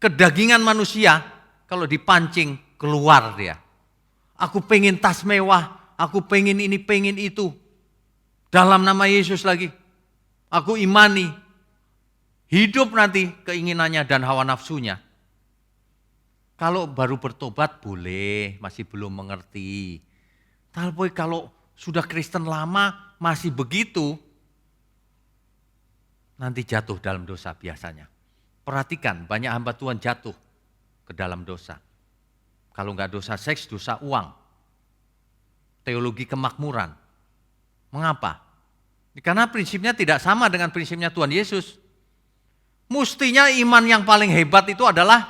Kedagingan manusia kalau dipancing keluar dia. Aku pengen tas mewah, aku pengen ini, pengen itu. Dalam nama Yesus lagi. Aku imani. Hidup nanti keinginannya dan hawa nafsunya. Kalau baru bertobat boleh, masih belum mengerti. Tapi kalau sudah Kristen lama masih begitu, nanti jatuh dalam dosa biasanya. Perhatikan, banyak hamba Tuhan jatuh ke dalam dosa. Kalau enggak dosa seks, dosa uang. Teologi kemakmuran. Mengapa? Karena prinsipnya tidak sama dengan prinsipnya Tuhan Yesus. Mestinya iman yang paling hebat itu adalah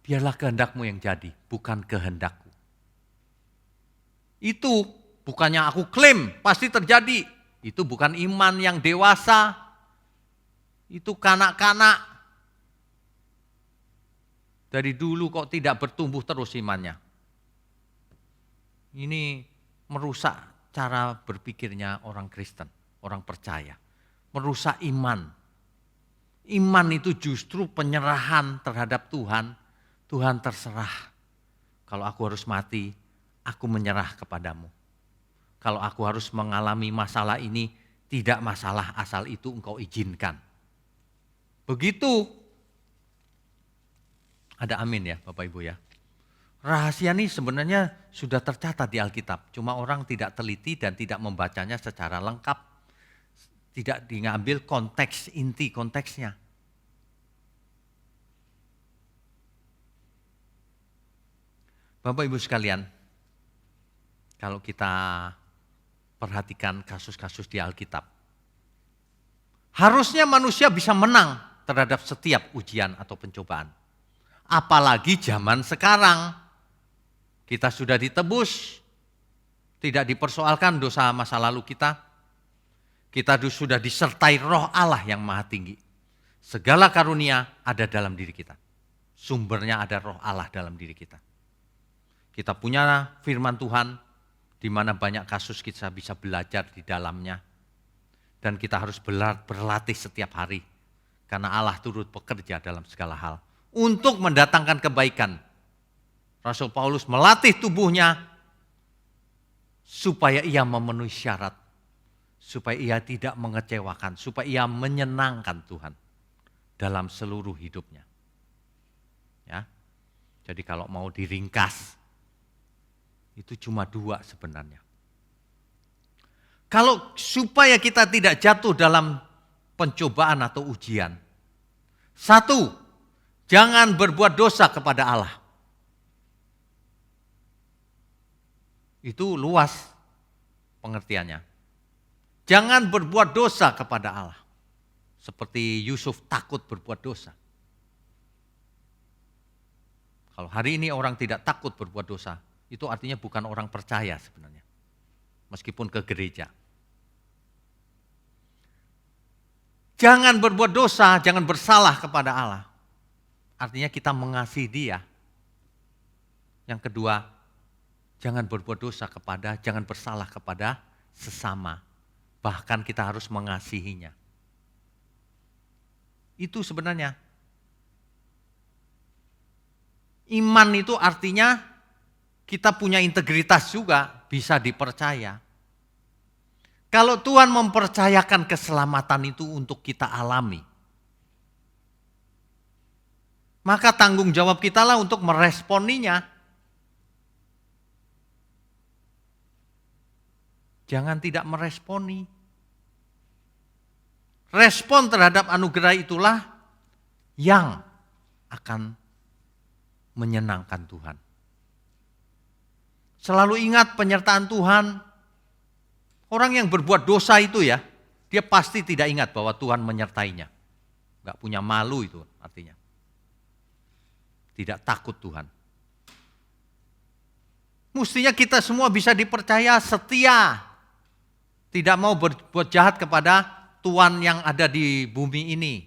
biarlah kehendakmu yang jadi, bukan kehendakku. Itu bukannya aku klaim pasti terjadi. Itu bukan iman yang dewasa. Itu kanak-kanak. Dari dulu kok tidak bertumbuh terus imannya. Ini merusak cara berpikirnya orang Kristen, orang percaya. Merusak iman. Iman itu justru penyerahan terhadap Tuhan. Tuhan terserah. Kalau aku harus mati, aku menyerah kepadamu. Kalau aku harus mengalami masalah ini, tidak masalah asal itu engkau izinkan. Begitu. Ada amin ya Bapak Ibu ya. Rahasia ini sebenarnya sudah tercatat di Alkitab. Cuma orang tidak teliti dan tidak membacanya secara lengkap. Tidak diambil konteks, inti konteksnya. Bapak Ibu sekalian, kalau kita perhatikan kasus-kasus di Alkitab, harusnya manusia bisa menang terhadap setiap ujian atau pencobaan. Apalagi zaman sekarang, kita sudah ditebus, tidak dipersoalkan dosa masa lalu kita. Kita sudah disertai Roh Allah yang Maha Tinggi. Segala karunia ada dalam diri kita. Sumbernya ada Roh Allah dalam diri kita. Kita punya firman Tuhan, di mana banyak kasus kita bisa belajar di dalamnya. Dan kita harus berlatih setiap hari. Karena Allah turut bekerja dalam segala hal. Untuk mendatangkan kebaikan. Rasul Paulus melatih tubuhnya supaya ia memenuhi syarat. Supaya ia tidak mengecewakan. Supaya ia menyenangkan Tuhan dalam seluruh hidupnya. Ya. Jadi kalau mau diringkas, Itu cuma 2 sebenarnya. Kalau supaya kita tidak jatuh dalam pencobaan atau ujian. 1, jangan berbuat dosa kepada Allah. Itu luas pengertiannya. Jangan berbuat dosa kepada Allah. Seperti Yusuf takut berbuat dosa. Kalau hari ini orang tidak takut berbuat dosa, itu artinya bukan orang percaya sebenarnya. Meskipun ke gereja. Jangan berbuat dosa, jangan bersalah kepada Allah. Artinya kita mengasihi Dia. Yang kedua, jangan berbuat dosa jangan bersalah kepada sesama. Bahkan kita harus mengasihinya. Itu sebenarnya. Iman itu artinya kita punya integritas juga, bisa dipercaya. Kalau Tuhan mempercayakan keselamatan itu untuk kita alami, maka tanggung jawab kita lah untuk meresponinya. Jangan tidak meresponi. Respon terhadap anugerah itulah yang akan menyenangkan Tuhan. Selalu ingat penyertaan Tuhan. Orang yang berbuat dosa itu ya, dia pasti tidak ingat bahwa Tuhan menyertainya. Enggak punya malu itu artinya. Tidak takut Tuhan. Mestinya kita semua bisa dipercaya setia. Tidak mau berbuat jahat kepada tuan yang ada di bumi ini.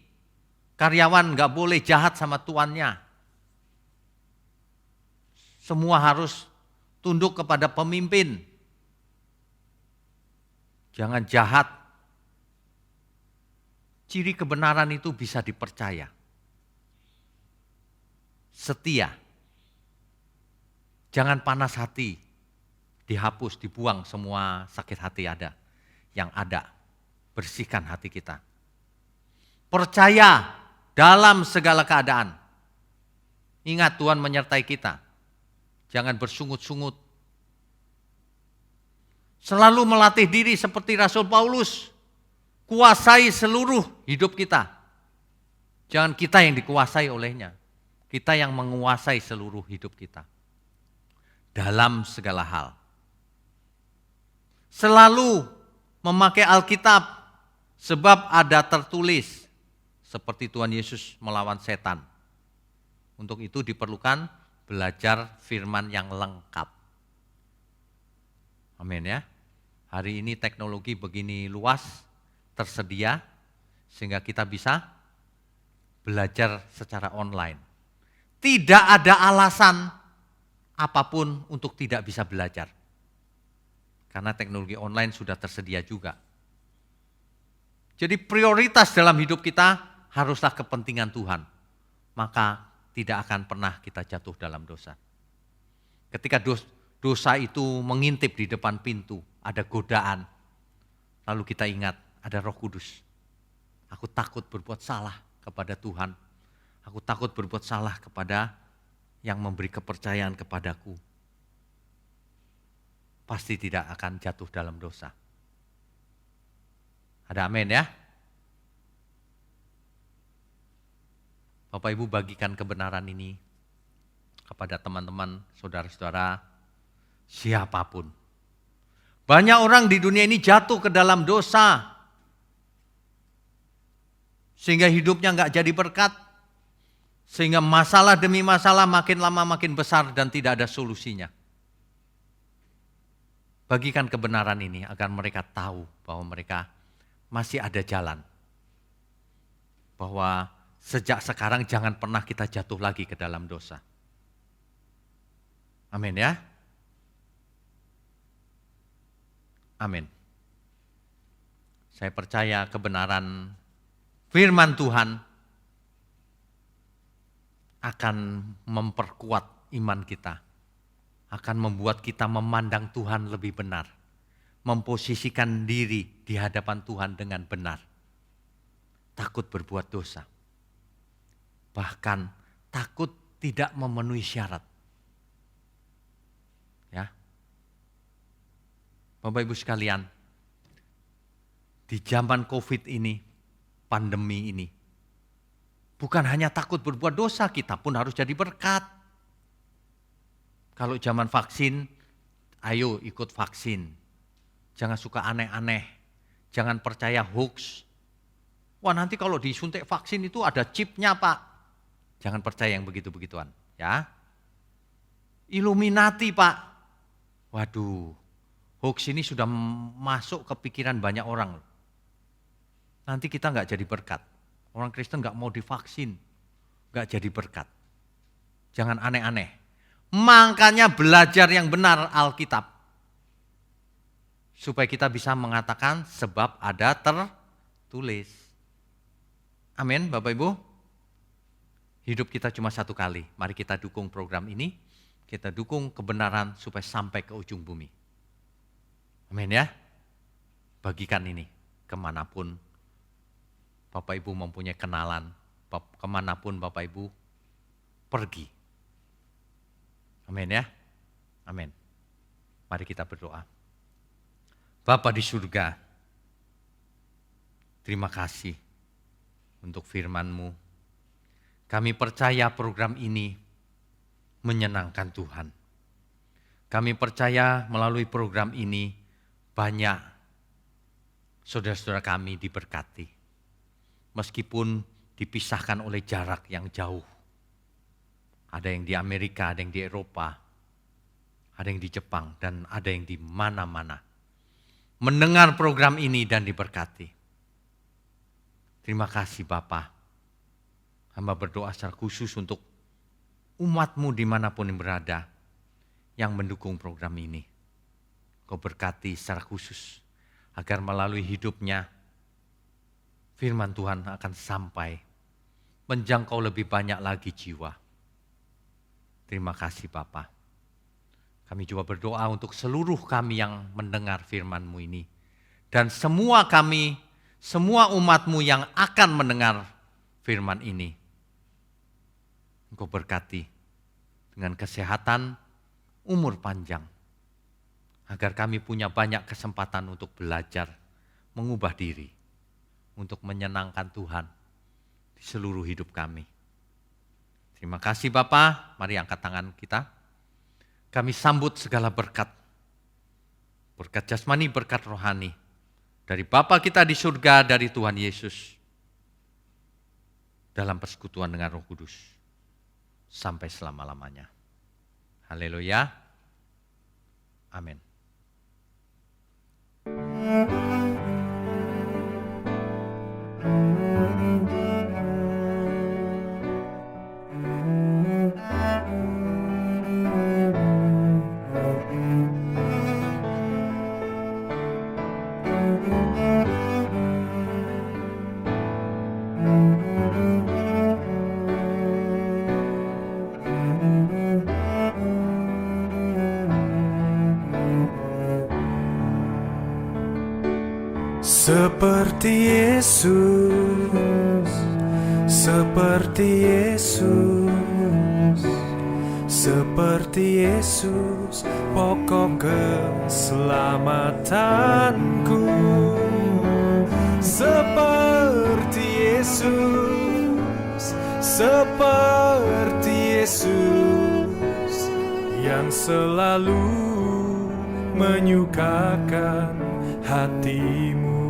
Karyawan enggak boleh jahat sama tuannya. Semua harus tunduk kepada pemimpin. Jangan jahat. Ciri kebenaran itu bisa dipercaya. Setia. Jangan panas hati. Dihapus, dibuang semua sakit hati yang ada. Bersihkan hati kita. Percaya dalam segala keadaan. Ingat Tuhan menyertai kita. Jangan bersungut-sungut. Selalu melatih diri seperti Rasul Paulus. Kuasai seluruh hidup kita. Jangan kita yang dikuasai olehnya. Kita yang menguasai seluruh hidup kita. Dalam segala hal. Selalu memakai Alkitab. Sebab ada tertulis. Seperti Tuhan Yesus melawan setan. Untuk itu diperlukan belajar firman yang lengkap. Amin ya. Hari ini teknologi begini luas, tersedia, sehingga kita bisa belajar secara online. Tidak ada alasan apapun untuk tidak bisa belajar. Karena teknologi online sudah tersedia juga. Jadi prioritas dalam hidup kita haruslah kepentingan Tuhan. Maka tidak akan pernah kita jatuh dalam dosa. Ketika dosa itu mengintip di depan pintu, ada godaan. Lalu kita ingat, ada Roh Kudus. Aku takut berbuat salah kepada Tuhan. Aku takut berbuat salah kepada yang memberi kepercayaan kepadaku. Pasti tidak akan jatuh dalam dosa. Ada amin ya? Bapak Ibu bagikan kebenaran ini kepada teman-teman, saudara-saudara, siapapun. Banyak orang di dunia ini jatuh ke dalam dosa. Sehingga hidupnya enggak jadi berkat. Sehingga masalah demi masalah makin lama makin besar dan tidak ada solusinya. Bagikan kebenaran ini agar mereka tahu bahwa mereka masih ada jalan. Bahwa sejak sekarang jangan pernah kita jatuh lagi ke dalam dosa. Amin ya. Amin. Saya percaya kebenaran firman Tuhan akan memperkuat iman kita. Akan membuat kita memandang Tuhan lebih benar. Memposisikan diri di hadapan Tuhan dengan benar. Takut berbuat dosa. Bahkan takut tidak memenuhi syarat. Ya, Bapak Ibu sekalian, di zaman COVID ini, pandemi ini, bukan hanya takut berbuat dosa, kita pun harus jadi berkat. Kalau zaman vaksin, ayo ikut vaksin. Jangan suka aneh-aneh, jangan percaya hoax. Wah, nanti kalau disuntik vaksin itu ada chipnya, Pak. Jangan percaya yang begitu-begituan, ya. Illuminati, Pak. Waduh, hoax ini sudah masuk ke pikiran banyak orang. Nanti kita nggak jadi berkat. Orang Kristen nggak mau divaksin, nggak jadi berkat. Jangan aneh-aneh. Makanya belajar yang benar Alkitab. Supaya kita bisa mengatakan sebab ada tertulis. Amin, Bapak Ibu. Hidup kita cuma satu kali. Mari kita dukung program ini. Kita dukung kebenaran supaya sampai ke ujung bumi. Amin ya. Bagikan ini kemanapun Bapak Ibu mempunyai kenalan. Kemanapun Bapak Ibu pergi. Amin ya. Amin. Mari kita berdoa. Bapa di surga, terima kasih untuk firman-Mu. Kami percaya program ini menyenangkan Tuhan. Kami percaya melalui program ini banyak saudara-saudara kami diberkati. Meskipun dipisahkan oleh jarak yang jauh. Ada yang di Amerika, ada yang di Eropa, ada yang di Jepang, dan ada yang di mana-mana. Mendengar program ini dan diberkati. Terima kasih Bapa. Hamba berdoa secara khusus untuk umat-Mu dimanapun yang berada yang mendukung program ini. Kau berkati secara khusus agar melalui hidupnya firman Tuhan akan sampai menjangkau lebih banyak lagi jiwa. Terima kasih Bapa. Kami juga berdoa untuk seluruh kami yang mendengar firman-Mu ini. Dan semua kami, semua umat-Mu yang akan mendengar firman ini. Engkau berkati dengan kesehatan, umur panjang. Agar kami punya banyak kesempatan untuk belajar, mengubah diri. Untuk menyenangkan Tuhan di seluruh hidup kami. Terima kasih Bapa, mari angkat tangan kita. Kami sambut segala berkat. Berkat jasmani, berkat rohani. Dari Bapa kita di surga, dari Tuhan Yesus. Dalam persekutuan dengan Roh Kudus. Sampai selama-lamanya. Haleluya. Amin. Seperti Yesus, seperti Yesus, seperti Yesus, pokok keselamatanku. Seperti Yesus, seperti Yesus, yang selalu menyukakan hatimu.